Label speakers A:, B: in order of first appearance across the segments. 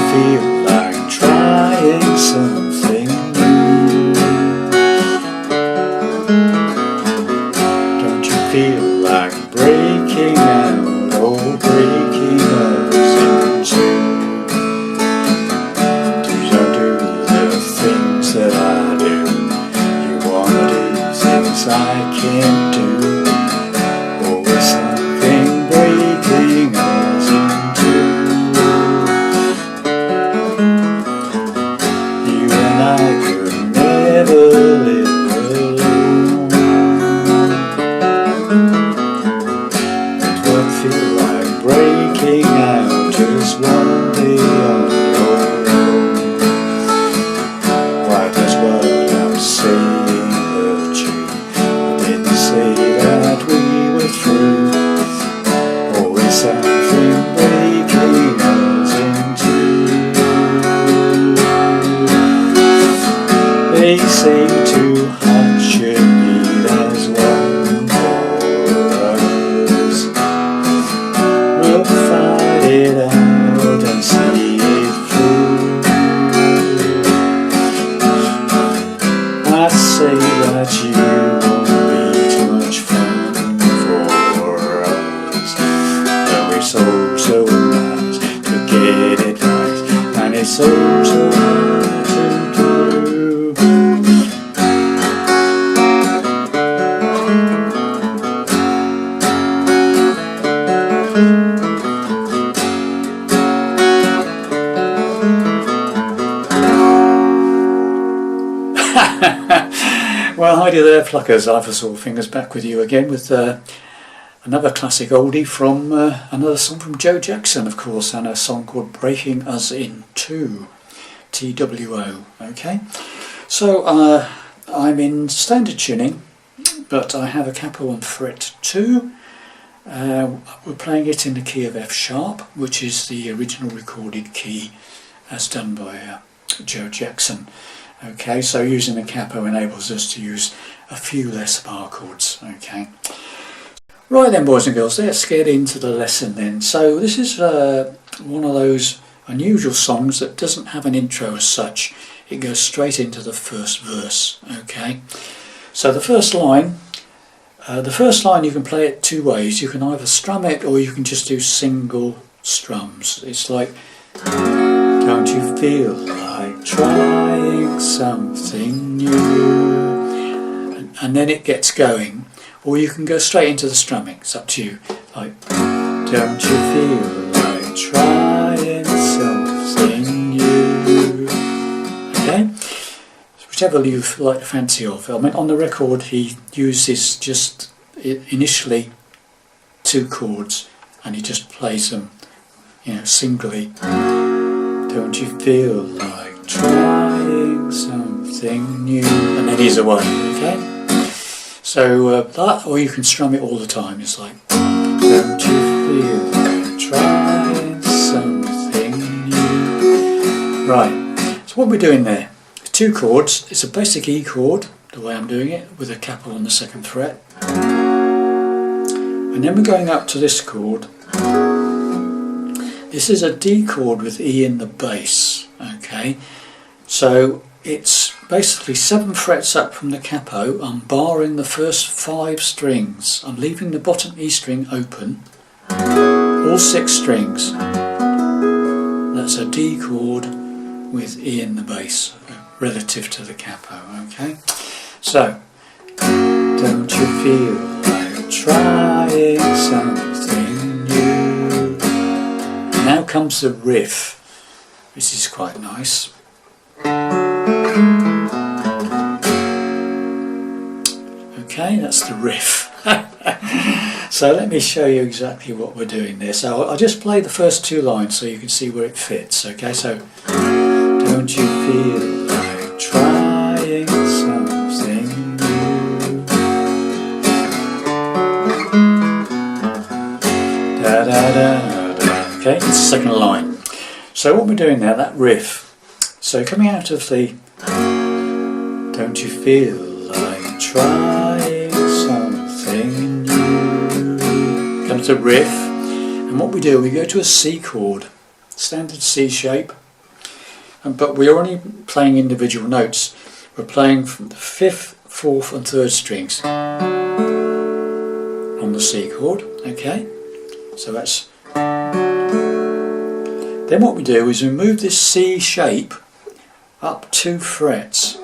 A: feel like trying something new? Don't you feel like breaking out or breaking us in two? Don't do the things that I do. You wanna do things I can't do. Always something breaking us in two. You and I could never live alone. It would feel like breaking out just one day on your own. Why does what I'm saying hurt you? I didn't say that we were through. Always something breaking us in two. They say too hard should need as one for us. We'll fight it out and see it through. I say that you won't be too much fun for us, but we're so nice to get it right, and it's so hard to do. Well, hi there, pluckers. Ivor Fingers back with you again with another classic oldie from another song from Joe Jackson, of course, and a song called Breaking Us in Two, TWO. Okay, so I'm in standard tuning, but I have a capo on fret 2. We're playing it in the key of F sharp, which is the original recorded key as done by Joe Jackson. Okay, so using the capo enables us to use a few less bar chords. Okay, right then, boys and girls, let's get into the lesson then. So this is one of those unusual songs that doesn't have an intro as such. It goes straight into the first verse. Okay, so the first line you can play it two ways. You can either strum it or you can just do single strums. It's like, don't you feel like trying something new? And then it gets going. Or you can go straight into the strumming. It's up to you. Like, don't you feel like trying something new? Okay? Whichever you like the fancy of. I mean, on the record he uses just initially 2 chords and he just plays them, you know, singly. Don't you feel like trying something new? And then he's away, okay? So that, or you can strum it all the time. It's like, don't you feel like trying something new? Right, so what we're doing there, 2 chords. It's a basic E chord, the way I'm doing it, with a capo on the 2nd fret. And then we're going up to this chord. This is a D chord with E in the bass, okay? So it's basically 7 frets up from the capo. I'm barring the first 5 strings. I'm leaving the bottom E string open, all 6 strings. That's a D chord with E in the bass, relative to the capo, okay? So, don't you feel like trying something new? Now comes the riff. This is quite nice. Okay, that's the riff. So let me show you exactly what we're doing there. So I'll just play the first 2 lines so you can see where it fits. Okay, so don't you feel like trying something new? Da da da. Okay, it's the second line. So what we're doing now, that riff. So coming out of the don't you feel like trying something new, comes the riff, and what we do, we go to a C chord, standard C shape, but we're only playing individual notes. We're playing from the 5th, 4th and 3rd strings on the C chord, okay? So that's... Then what we do is we move this C shape up 2 frets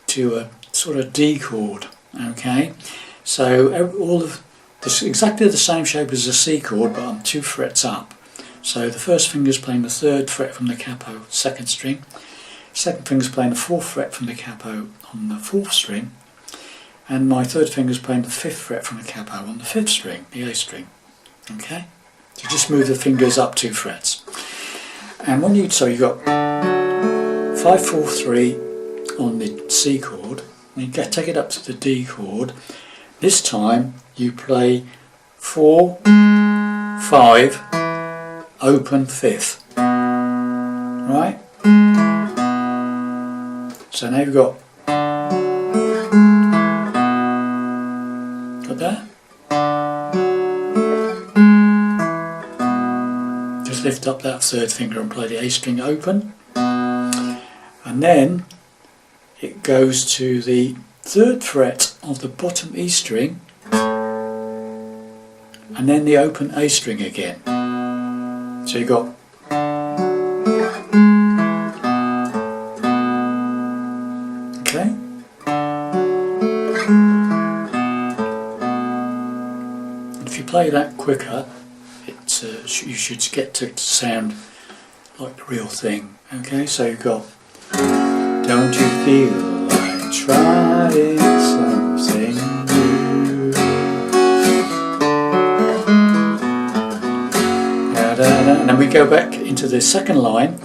A: to a sort of D chord, okay? So all of this is exactly the same shape as the C chord, but I'm 2 frets up. So the first finger is playing the 3rd fret from the capo, 2nd string. Second finger is playing the 4th fret from the capo on the 4th string. And my 3rd finger is playing the 5th fret from the capo on the 5th string, the A string. Okay? So just move the fingers up 2 frets. And when you, so you've got 5, 4, 3 on the C chord, and you take it up to the D chord. This time you play 4, 5, open 5th. Right? So now you've got that? Just lift up that 3rd finger and play the A string open. And then it goes to the 3rd fret of the bottom E string and then the open A string again. So you've got okay. If you play that quicker, you should get to sound like the real thing. Okay, so you've got don't you feel like trying something new? And then we go back into the second line,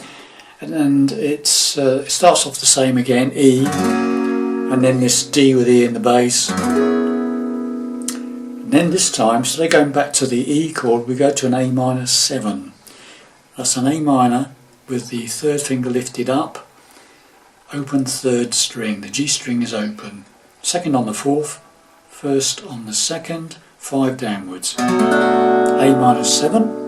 A: and it starts off the same again, E, and then this D with E in the bass. And then this time, instead of going back to the E chord, we go to an A minor 7. That's an A minor with the 3rd finger lifted up, open 3rd string. The G string is open. 2nd on the 4th, 1st on the 2nd, 5 downwards. A minor 7.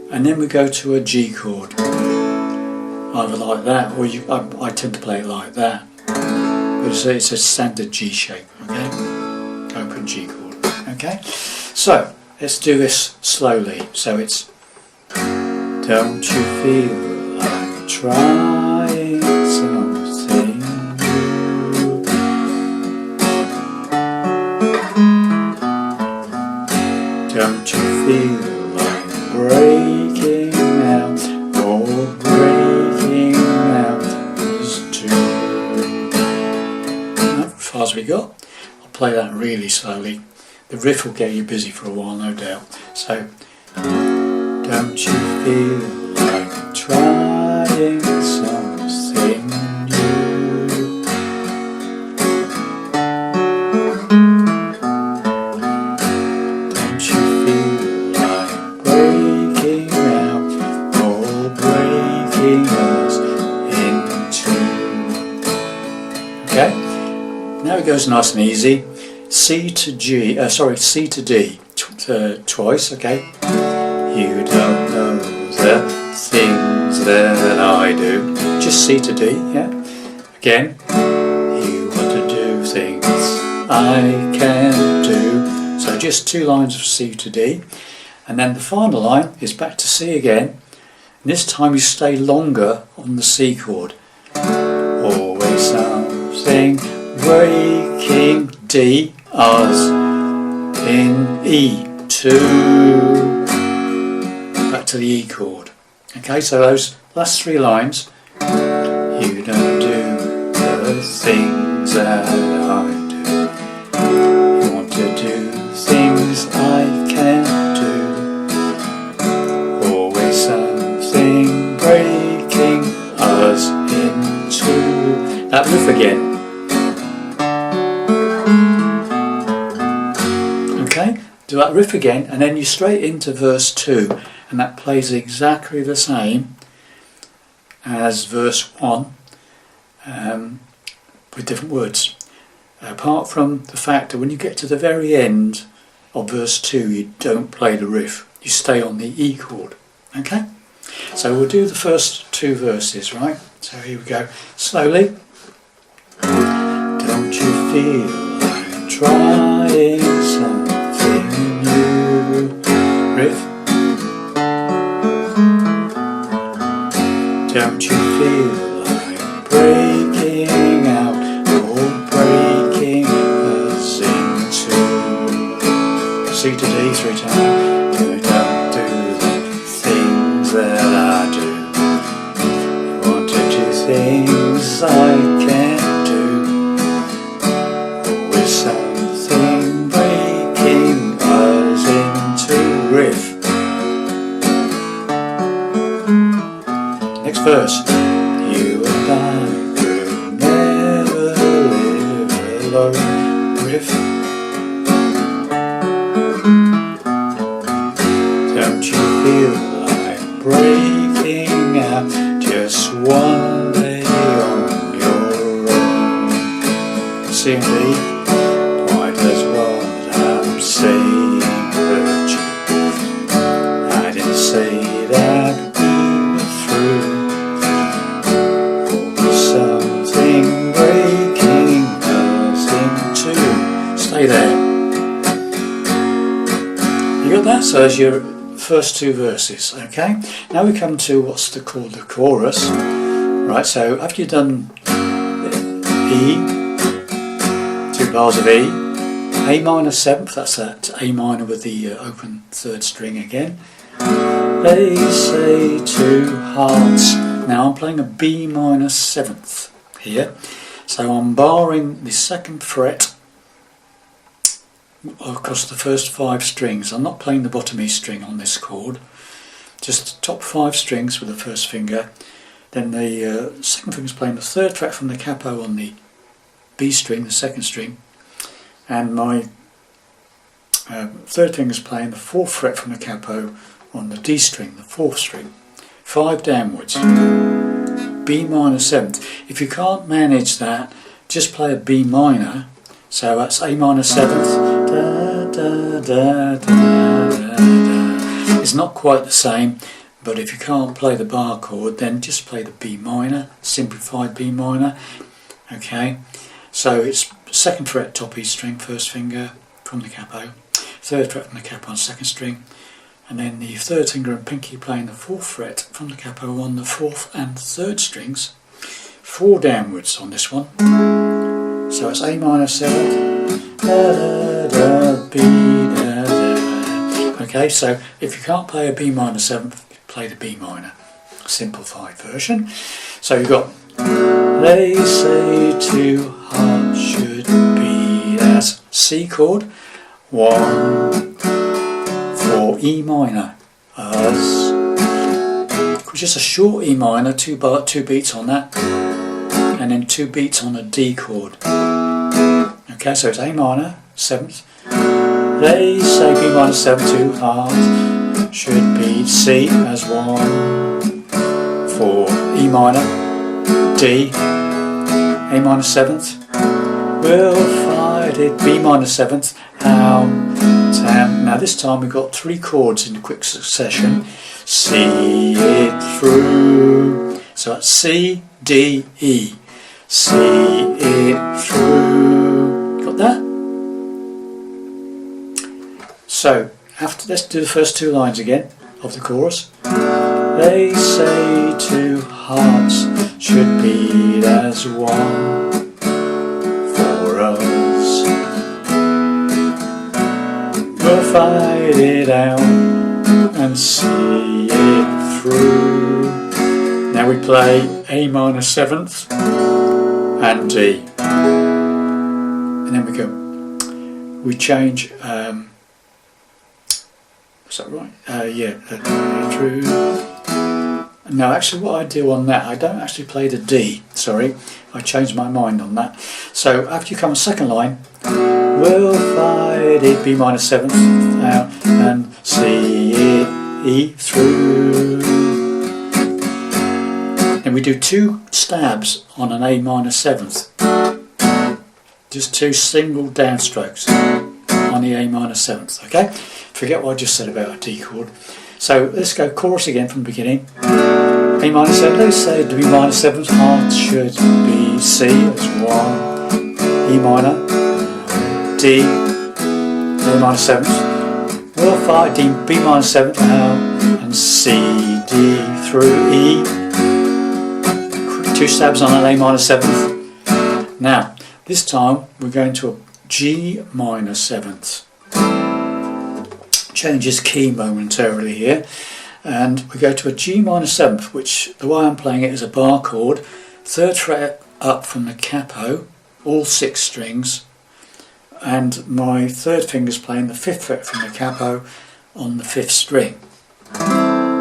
A: And then we go to a G chord, either like that, or I tend to play it like that. But it's a standard G shape, okay? Open G chord, okay? So let's do this slowly. So it's don't you feel like trying something new? Don't you feel like breaking out, or breaking out is too. As far as we got, I'll play that really slowly. The riff will get you busy for a while, no doubt. So, don't you feel like trying something new? Don't you feel breaking out or breaking us into? Okay, now it goes nice and easy. C to G, C to D twice, okay? You don't know the things that I do. Just C to D, yeah? Again, you want to do things I can do. So just 2 lines of C to D. And then the final line is back to C again. And this time you stay longer on the C chord. Always something breaking D, us in E, 2. Back to the E chord. Okay, so those last 3 lines. You don't do the things that I do. You want to do things I can do. Always something breaking us into. That riff again. Okay, do that riff again, and then you straight into verse 2, and that plays exactly the same as verse 1, with different words. Apart from the fact that when you get to the very end of verse 2, you don't play the riff, you stay on the E chord. Okay? So we'll do the first two verses, right? So here we go. Slowly. Don't you feel like trying something new? Riff. Don't you feel like breaking out or breaking us into C to D 3 times? Don't do the things that I do. I want to do things I can't do. Always something breaking us into. Riff. Next verse. You and I could never live alone. Riff. Don't you feel like breaking out just one day on your own? C and D. Quite as what I'm saying hurt you. I didn't say that we were through. Something breaking us into. Stay there. You got that? So there's your first two verses. Okay. Now we come to what's called the chorus. Right. So after you've done E, 2 bars of E, A minor 7th. That's that A minor with the open 3rd string again. They say 2 hearts. Now I'm playing a B minor 7th here, so I'm barring the 2nd fret across the first 5 strings. I'm not playing the bottom E string on this chord, just the top 5 strings with the first finger. Then the second finger is playing the 3rd fret from the capo on the B string, the 2nd string, and my 3rd finger is playing the 4th fret from the capo on the D string, the 4th string. 5 downwards, B minor 7th. If you can't manage that, just play a B minor. So that's A minor 7th. Da, da, da, da, da, da. It's not quite the same, but if you can't play the bar chord, then just play the B minor, simplified B minor. Okay, so it's 2nd fret top E string, 1st finger from the capo, 3rd fret from the capo on 2nd string, and then the 3rd finger and pinky playing the 4th fret from the capo on the 4th and 3rd strings. 4 downwards on this one. So it's A minor 7th, da, da, da, B, da, da. Okay, so if you can't play a B minor 7th, play the B minor. Simplified version. So you've got, they say 2 hearts should be as C chord, 1 for E minor, as, which is a short E minor, 2 beats on that, and then 2 beats on a D chord. Okay, so it's A minor 7th. They say B minor 7, 2 hearts should be C as 1 for E minor, D, A minor 7th. We'll find it B minor 7th out. Now this time we've got 3 chords in quick succession. See it through. So that's C, D, E. See it through. Got that? So let's do the first 2 lines again of the chorus. They say 2 hearts should beat as 1 for us. We'll fight it out and see it through. Now we play A minor 7th and D, and then we change. Is that right? Yeah, through. No, actually what I do on that, I don't actually play the D, sorry, I changed my mind on that. So after you come on 2nd line, we'll fight it B minor 7th out and see it E through. Then we do 2 stabs on an A minor 7th, just 2 single downstrokes on the A minor 7th, okay? Forget what I just said about a D chord. So let's go chorus again from the beginning. A minor 7, they say the B minor 7th half should be C as 1, E minor, D, A minor 7th, will 5, D, B minor 7th now, and C, D through E. 2 stabs on an A minor 7th. Now, this time we're going to a G minor 7th. Changes key momentarily here. And we go to a G minor 7th, which the way I'm playing it is a bar chord, 3rd fret up from the capo, all 6 strings, and my 3rd finger's playing the 5th fret from the capo on the 5th string.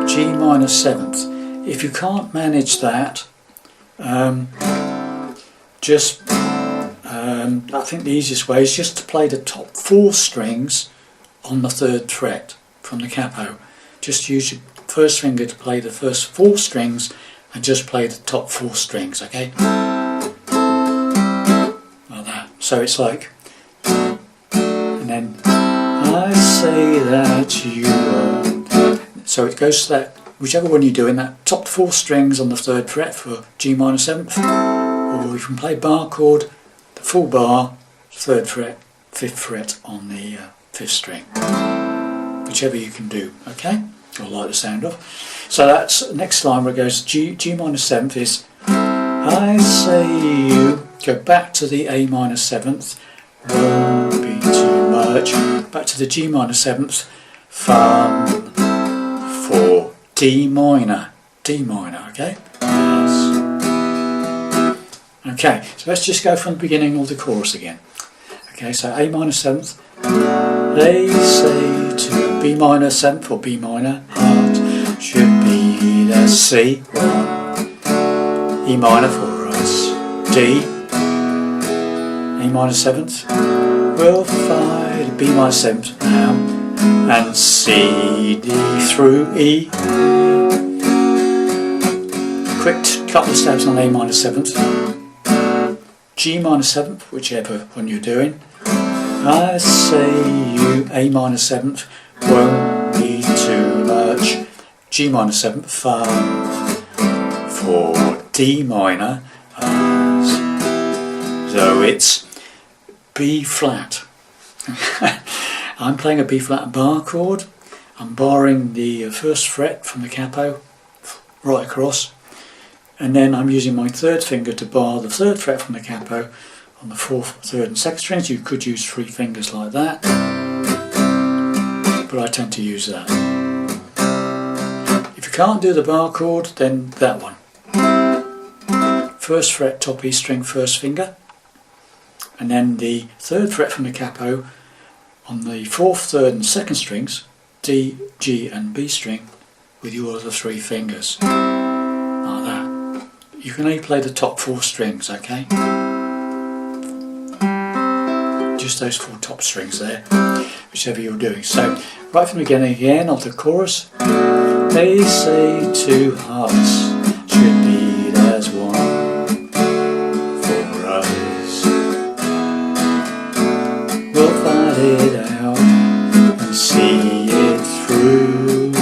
A: G minor 7th. If you can't manage that, I think the easiest way is just to play the top 4 strings on the 3rd fret from the capo. Just use your 1st finger to play the first 4 strings and just play the top 4 strings, okay? Like that. So it's like, and then I say that you are. So it goes to that, whichever one you're doing, that top 4 strings on the 3rd fret for G minor 7th, or you can play bar chord, the full bar, 3rd fret, 5th fret on the 5th string. Whichever you can do, okay? I like the sound of. So that's next line where it goes G minor 7th is I say you, go back to the A minor 7th, won't be too much, back to the G minor 7th, fun for D minor, okay? Yes. Okay, so let's just go from the beginning of the chorus again. Okay, so A minor 7th, they say to B minor 7th or B minor, heart should be the C, 1, E minor for us, D, A minor 7th, we'll find B minor 7th now, and C, D through E. Quick couple of stabs on A minor 7th, G minor 7th, whichever one you're doing. I say you, A minor 7th, won't be too much, G minor 7th, fun for D minor, so it's B flat. I'm playing a B flat bar chord, I'm barring the 1st fret from the capo right across, and then I'm using my 3rd finger to bar the 3rd fret from the capo on the 4th, 3rd and 2nd strings. You could use 3 fingers like that, but I tend to use that. If you can't do the bar chord, then that one. 1st fret top E string, 1st finger, and then the 3rd fret from the capo on the 4th, 3rd and 2nd strings, D, G and B string, with your other 3 fingers, like that. You can only play the top 4 strings, okay? Just those 4 top strings there, whichever you're doing. So right from the beginning again of the chorus, they say 2 hearts should beat as 1 for us. We'll find it out and see it through.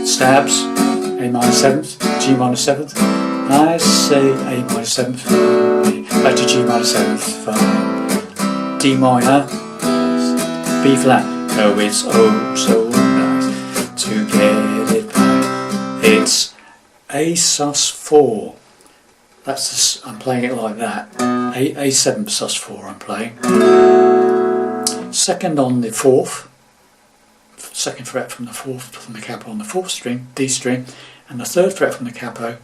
A: Stabs, A minor 7th, G minor 7th. I say A minor 7th, back to G minor 7th, fine. D minor, B flat, oh it's oh so nice to get it right. It's A sus 4, that's I'm playing it like that, A7 sus 4 I'm playing. 2nd on the 4th, 2nd fret from the 4th, from the capo on the 4th string, D string, and the 3rd fret from the capo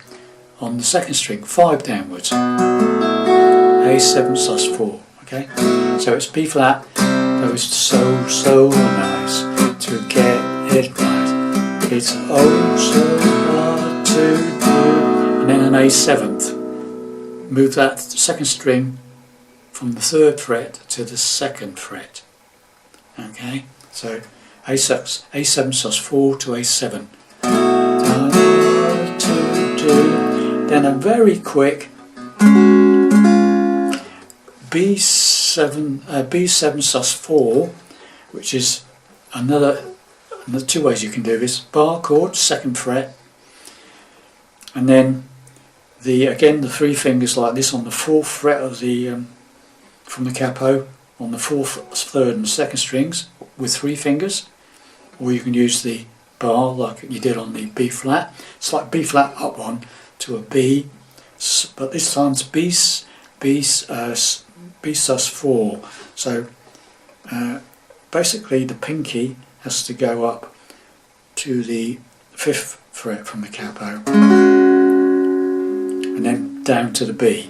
A: on the 2nd string, 5 downwards, A7 sus 4. Okay, so it's B flat, though it's so nice to get it right. It's oh so hard to do. And then an A7th. Move that 2nd string from the 3rd fret to the 2nd fret. Okay, so A7 sus 4 to A7. Then a very quick B7 sus 4, which is another 2 ways you can do this. Bar chord, 2nd fret, and then again the 3 fingers like this on the 4th fret of the from the capo on the 4th, 3rd and 2nd strings with 3 fingers, or you can use the bar like you did on the B flat. It's like B flat up 1 to a B, but this time it's B sus 4. So basically the pinky has to go up to the 5th fret from the capo and then down to the B.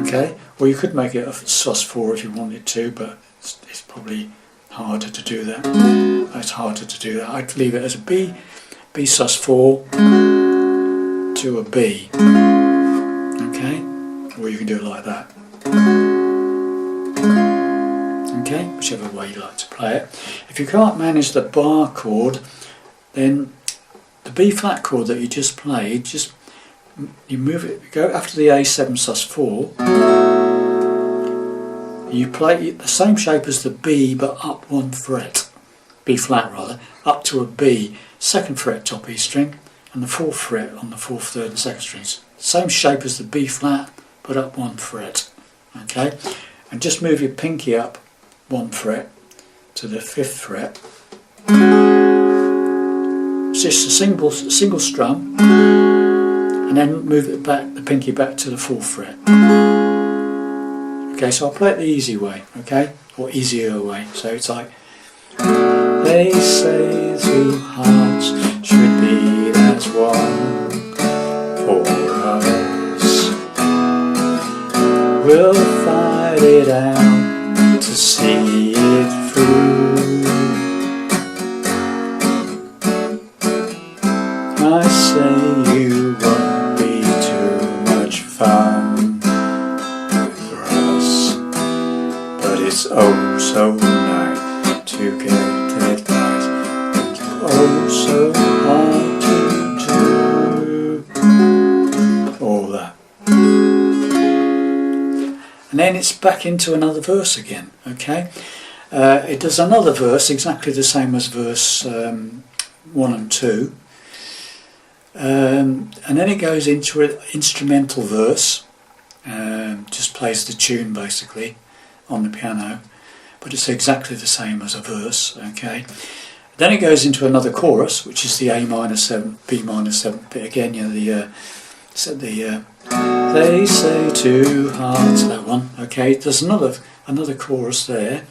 A: Okay, or you could make it a sus 4 if you wanted to, but it's probably harder to do that. It's harder to do that. I'd leave it as a B sus 4 to a B. Okay, or you can do it like that. Okay, whichever way you like to play it. If you can't manage the bar chord, then the B flat chord that you just played, you move it, go after the A7 sus 4, you play it the same shape as the B but up 1 fret, B flat rather, up to a B, 2nd fret top E string and the 4th fret on the 4th, 3rd and 2nd strings. Same shape as the B flat but up 1 fret. Okay, and just move your pinky up 1 fret to the 5th fret. It's just a single strum, and then move it back, the pinky back to the 4th fret. Okay, so I'll play it the easy way, okay, or easier way. So it's like, they say 2 hearts should beat as one. For us, we'll fight it out to see it through. I say you won't be too much fun for us, but it's oh so nice to get it right, and oh so hard to do all that. And then it's back into another verse again, okay? It does another verse exactly the same as verse 1 and 2. And then it goes into an instrumental verse, just plays the tune basically on the piano, but it's exactly the same as a verse, okay? Then it goes into another chorus, which is the A minor 7, B minor 7 bit again, you know, they say 2 hearts, that one, okay? There's another chorus there,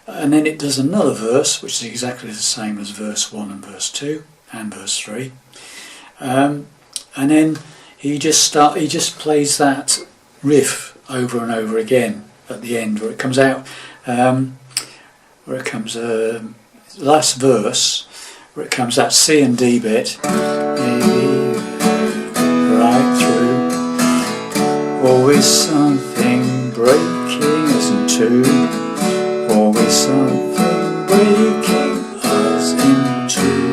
A: and then it does another verse, which is exactly the same as verse 1 and verse 2 and verse 3. And then he just plays that riff over and over again at the end, where it comes out, last verse, where it comes that C and D bit, right through. Always something breaking us in two. Always something breaking us in two.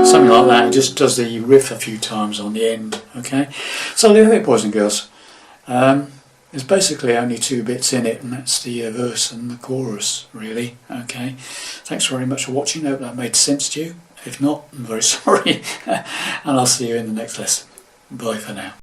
A: Something like that. It just does the riff a few times on the end. Okay, so there you have it, boys and girls. There's basically only 2 bits in it, and that's the verse and the chorus, really. Okay, thanks very much for watching. I hope that made sense to you. If not, I'm very sorry, and I'll see you in the next lesson. Bye for now.